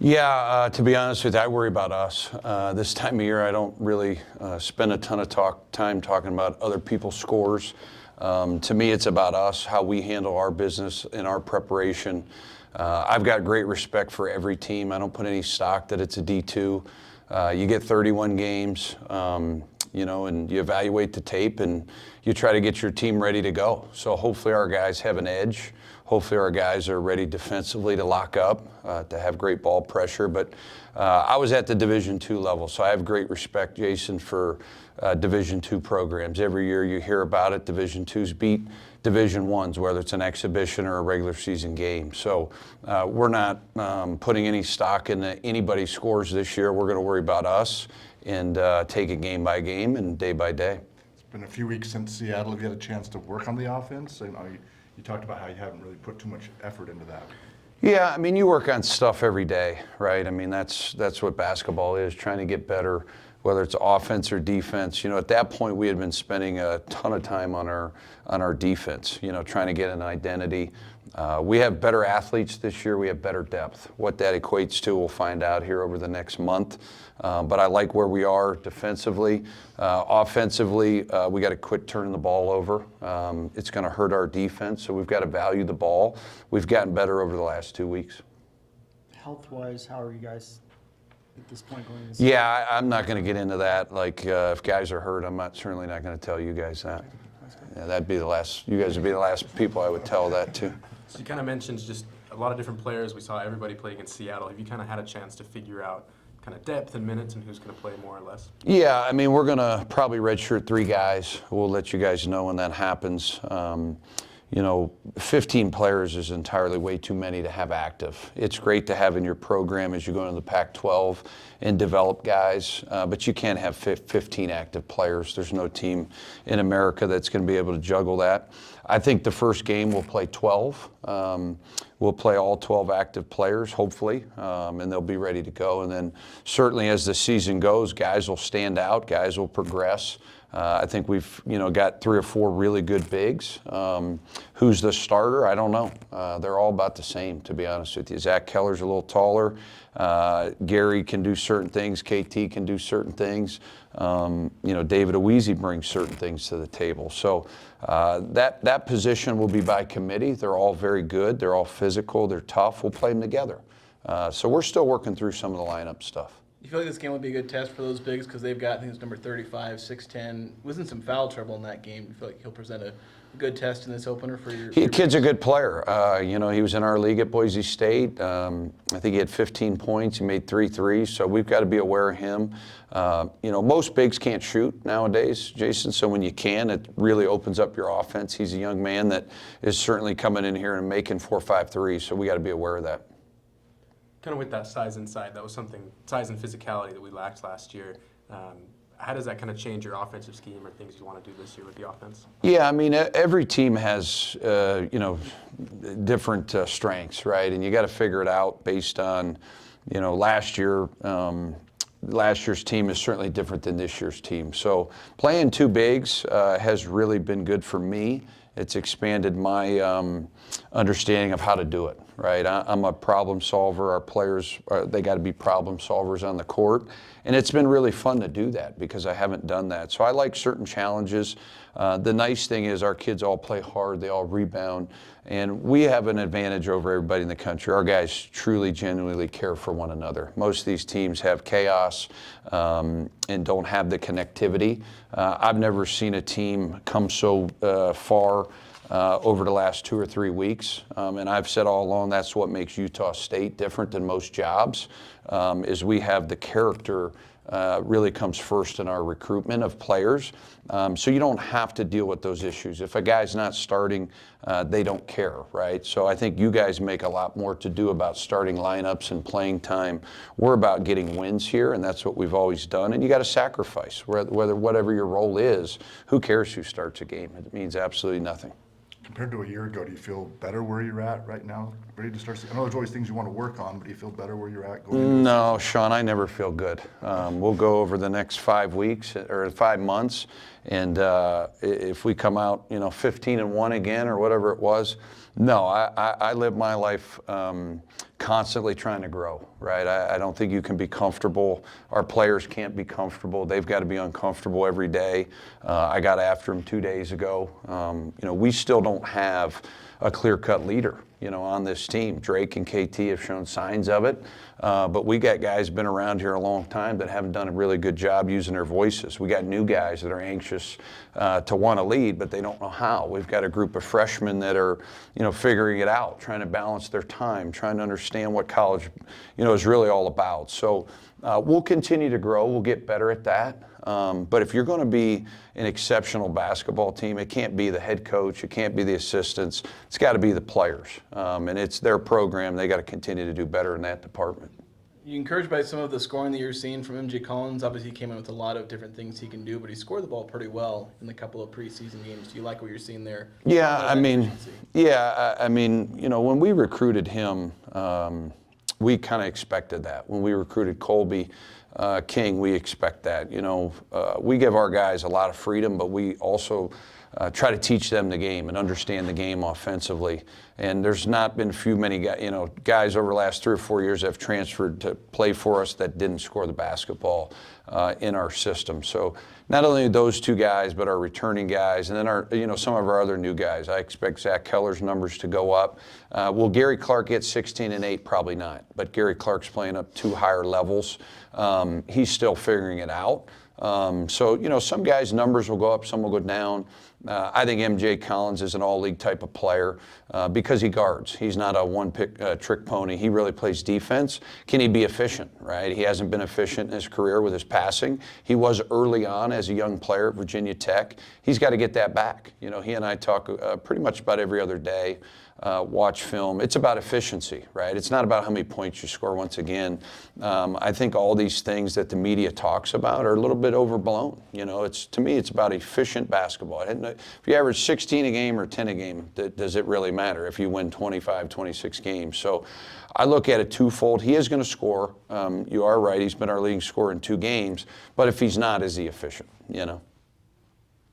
Yeah, to be honest with you, I worry about us. This time of year, I don't really spend a ton of time talking about other people's scores. To me, it's about us, how we handle our business and our preparation. I've got great respect for every team. I don't put any stock that it's a D2. You get 31 games, and you evaluate the tape and you try to get your team ready to go. So hopefully our guys have an edge. Hopefully our guys are ready defensively to lock up, to have great ball pressure. But I was at the Division II level, so I have great respect, Jason, for Division II programs. Every year you hear about it. Division IIs beat Division I's, whether it's an exhibition or a regular season game. So we're not putting any stock in anybody's scores this year. We're going to worry about us and take it game by game and day by day. It's been a few weeks since Seattle. Have you had a chance to work on the offense? You talked about how you haven't really put too much effort into that. Yeah, I mean, you work on stuff every day, right? I mean, that's what basketball is, trying to get better, whether it's offense or defense. At that point, we had been spending a ton of time on our defense, trying to get an identity. We have better athletes this year. We have better depth. What that equates to, we'll find out here over the next month. But I like where we are defensively. Offensively, we got to quit turning the ball over. It's going to hurt our defense, so we've got to value the ball. We've gotten better over the last 2 weeks. Health-wise, how are you guys at this point going into season? Yeah, I'm not going to get into that. If guys are hurt, certainly not going to tell you guys that. Yeah, that'd be the last. You guys would be the last people I would tell that to. So you kind of mentioned just a lot of different players. We saw everybody play against Seattle. Have you kind of had a chance to figure out kind of depth and minutes and who's going to play more or less? Yeah, I mean, we're going to probably redshirt 3 guys. We'll let you guys know when that happens. 15 players is entirely way too many to have active. It's great to have in your program as you go into the Pac-12 and develop guys, but you can't have 15 active players. There's no team in America that's going to be able to juggle that. I think the first game we'll play 12. We'll play all 12 active players, hopefully, and they'll be ready to go. And then certainly as the season goes, guys will stand out, guys will progress. I think we've got 3 or 4 really good bigs. Who's the starter? I don't know. They're all about the same, to be honest with you. Zach Keller's a little taller. Gary can do certain things. KT can do certain things. David Oweezy brings certain things to the table. So that position will be by committee. They're all very good. They're all physical. They're tough. We'll play them together. So we're still working through some of the lineup stuff. You feel like this game will be a good test for those bigs because they've got, I think it's number 35, 6'10". Wasn't some foul trouble in that game. You feel like he'll present a good test in this opener for your kid's a good player. He was in our league at Boise State. I think he had 15 points. He made 3 threes, so we've got to be aware of him. Most bigs can't shoot nowadays, Jason, so when you can, it really opens up your offense. He's a young man that is certainly coming in here and making 4 or 5 threes, so we got to be aware of that. Kind of with that size inside, that was size and physicality that we lacked last year. How does that kind of change your offensive scheme or things you want to do this year with the offense? Yeah, I mean, every team has, different strengths, right? And you got to figure it out based on, last year. Last year's team is certainly different than this year's team. So playing 2 bigs has really been good for me. It's expanded my understanding of how to do it, right? I'm a problem solver. Our players, they got to be problem solvers on the court. And it's been really fun to do that because I haven't done that. So I like certain challenges. The nice thing is our kids all play hard. They all rebound. And we have an advantage over everybody in the country. Our guys truly, genuinely care for one another. Most of these teams have chaos and don't have the connectivity. I've never seen a team come so far over the last 2 or 3 weeks. And I've said all along that's what makes Utah State different than most jobs, is we have the character really comes first in our recruitment of players. So you don't have to deal with those issues. If a guy's not starting, they don't care, right? So I think you guys make a lot more to do about starting lineups and playing time. We're about getting wins here, and that's what we've always done. And you got to sacrifice, whatever your role is. Who cares who starts a game? It means absolutely nothing. Compared to a year ago, do you feel better where you're at right now? Ready to start? I know there's always things you want to work on, but do you feel better where you're at going into No, Sean, I never feel good. We'll go over the next 5 weeks or 5 months, and if we come out, 15-1 again or whatever it was, no, I live my life constantly trying to grow, right? I don't think you can be comfortable. Our players can't be comfortable. They've got to be uncomfortable every day. I got after them 2 days ago. We still don't have a clear-cut leader, on this team. Drake and KT have shown signs of it, but we got guys been around here a long time that haven't done a really good job using their voices. We got new guys that are anxious to want to lead, but they don't know how. We've got a group of freshmen that are, figuring it out, trying to balance their time, trying to understand what college, is really all about. So we'll continue to grow. We'll get better at that. But if you're going to be an exceptional basketball team, it can't be the head coach, it can't be the assistants, it's got to be the players. And it's their program. They got to continue to do better in that department. You encouraged by some of the scoring that you're seeing from MJ Collins? Obviously, he came in with a lot of different things he can do, but he scored the ball pretty well in the couple of preseason games. Do you like what you're seeing there? Yeah, I mean, when we recruited him, we kind of expected that. When we recruited Colby King, we expect that. We give our guys a lot of freedom, but we also try to teach them the game and understand the game offensively. And there's not been many guys over the last 3 or 4 years that have transferred to play for us that didn't score the basketball in our system. So not only those 2 guys, but our returning guys, and then some of our other new guys. I expect Zach Keller's numbers to go up. Will Gary Clark get 16 and 8? Probably not. But Gary Clark's playing up 2 higher levels. He's still figuring it out. So some guys' numbers will go up, some will go down. I think MJ Collins is an all-league type of player because he guards. He's not a one-trick pony. He really plays defense. Can he be efficient, right? He hasn't been efficient in his career with his passing. He was early on as a young player at Virginia Tech. He's got to get that back. He and I talk pretty much about every other day. Watch film. It's about efficiency, right? It's not about how many points you score. Once again, I think all these things that the media talks about are a little bit overblown. To me, it's about efficient basketball. If you average 16 a game or 10 a game, does it really matter if you win 25, 26 games? So I look at it twofold. He is going to score. You are right. He's been our leading scorer in 2 games. But if he's not, is he efficient?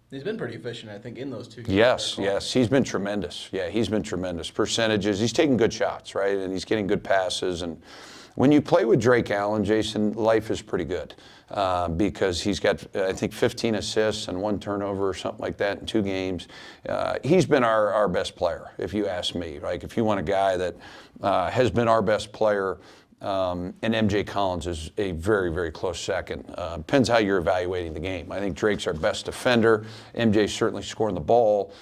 He's been pretty efficient, I think, in those 2 games. Yes. He's been tremendous. Yeah, he's been tremendous. Percentages. He's taking good shots, right? And he's getting good passes. And when you play with Drake Allen, Jason, life is pretty good because he's got, I think, 15 assists and 1 turnover or something like that in 2 games. He's been our best player, if you ask me. Like, if you want a guy that has been our best player, and MJ Collins is a very, very close second. Depends how you're evaluating the game. I think Drake's our best defender. MJ's certainly scoring the ball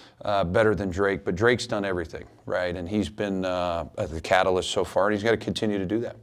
better than Drake, but Drake's done everything, right? And he's been the catalyst so far, and he's got to continue to do that.